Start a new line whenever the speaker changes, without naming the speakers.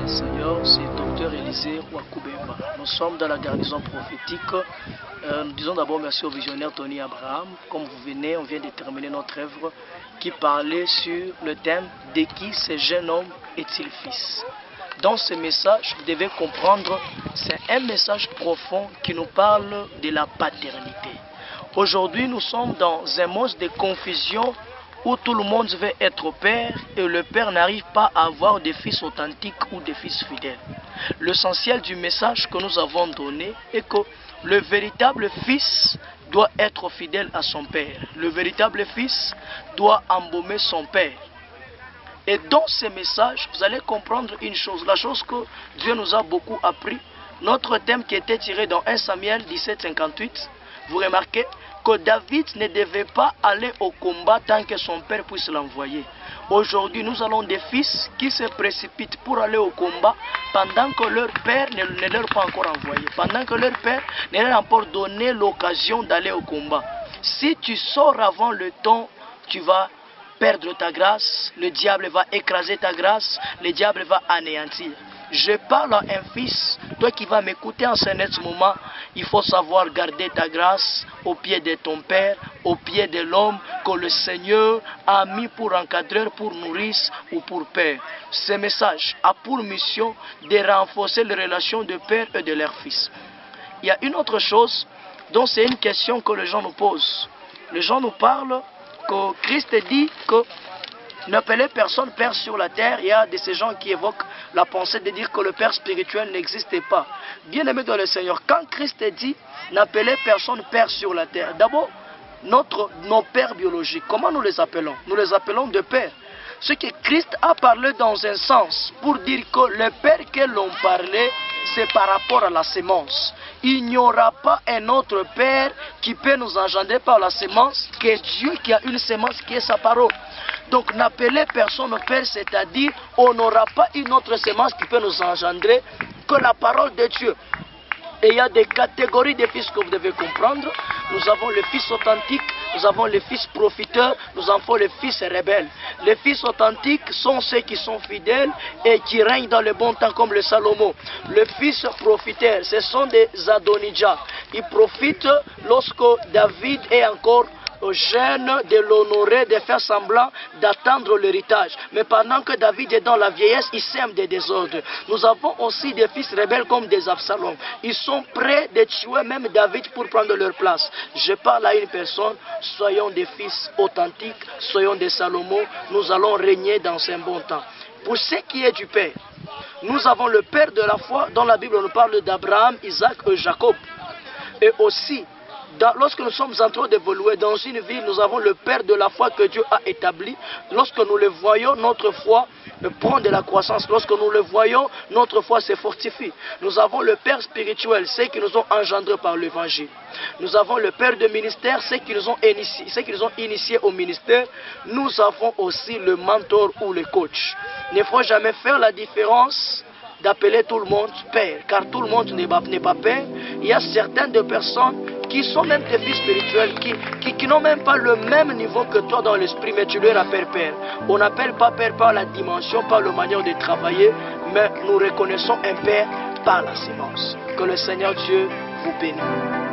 Seigneur, c'est Dr Élisée Wakubemba. Nous sommes dans la garnison prophétique. Nous disons d'abord merci au visionnaire Tony Abraham. Comme vous venez, on vient de terminer notre œuvre qui parlait sur le thème « De qui ce jeune homme est-il fils ?» Dans ce message, vous devez comprendre, c'est un message profond qui nous parle de la paternité. Aujourd'hui, nous sommes dans un monde de confusion où tout le monde veut être père et le père n'arrive pas à avoir des fils authentiques ou des fils fidèles. L'essentiel du message que nous avons donné est que le véritable fils doit être fidèle à son père. Le véritable fils doit embaumer son père. Et dans ces messages, vous allez comprendre une chose, la chose que Dieu nous a beaucoup appris. Notre thème qui était tiré dans 1 Samuel 17:58, vous remarquez que David ne devait pas aller au combat tant que son père puisse l'envoyer. Aujourd'hui, nous avons des fils qui se précipitent pour aller au combat pendant que leur père ne leur a pas encore envoyé, pendant que leur père ne leur a pas donné l'occasion d'aller au combat. Si tu sors avant le temps, tu vas perdre ta grâce, le diable va écraser ta grâce, le diable va anéantir. Je parle à un fils, toi qui vas m'écouter en ce net moment, il faut savoir garder ta grâce au pied de ton père, au pied de l'homme que le Seigneur a mis pour encadreur, pour nourrice ou pour père. Ce message a pour mission de renforcer les relations de père et de leur fils. Il y a une autre chose, dont c'est une question que les gens nous posent. Les gens nous parlent que Christ dit que n'appelez personne père sur la terre. Il y a de ces gens qui évoquent la pensée de dire que le père spirituel n'existait pas. Bien-aimé dans le Seigneur, quand Christ dit n'appelez personne père sur la terre, d'abord, nos pères biologiques, comment nous les appelons? Nous les appelons de pères. Ce que Christ a parlé dans un sens pour dire que le père que l'on parlait, c'est par rapport à la sémence. Il n'y aura pas un autre père qui peut nous engendrer par la sémence que Dieu qui a une sémence qui est sa parole. Donc n'appelez personne père, c'est-à-dire on n'aura pas une autre sémence qui peut nous engendrer que la parole de Dieu. Et il y a des catégories de fils que vous devez comprendre. Nous avons le fils authentique, nous avons les fils profiteurs, nous avons les fils rebelles. Les fils authentiques sont ceux qui sont fidèles et qui règnent dans le bon temps comme le Salomon. Les fils profiteurs, ce sont des Adonijah. Ils profitent lorsque David est encore jeune de l'honorer, de faire semblant d'attendre l'héritage. Mais pendant que David est dans la vieillesse, il sème des désordres. Nous avons aussi des fils rebelles comme des Absalom. Ils sont prêts de tuer même David pour prendre leur place. Je parle à une personne, soyons des fils authentiques, soyons des Salomon, nous allons régner dans un bon temps. Pour ce qui est du Père, nous avons le Père de la foi, dont la Bible nous parle d'Abraham, Isaac et Jacob. Et aussi, lorsque nous sommes en train d'évoluer dans une ville, nous avons le Père de la foi que Dieu a établi. Lorsque nous le voyons, notre foi prend de la croissance. Lorsque nous le voyons, notre foi se fortifie. Nous avons le Père spirituel, ceux qui nous ont engendrés par l'évangile. Nous avons le Père de ministère, ceux qui nous ont initiés au ministère. Nous avons aussi le mentor ou le coach. Il ne faut jamais faire la différence d'appeler tout le monde Père, car tout le monde n'est pas Père. Il y a certaines de personnes qui sont même des fils spirituels, qui n'ont même pas le même niveau que toi dans l'esprit, mais tu leur appelles Père. On n'appelle pas Père par la dimension, par la manière de travailler, mais nous reconnaissons un Père par la sémence. Que le Seigneur Dieu vous bénisse.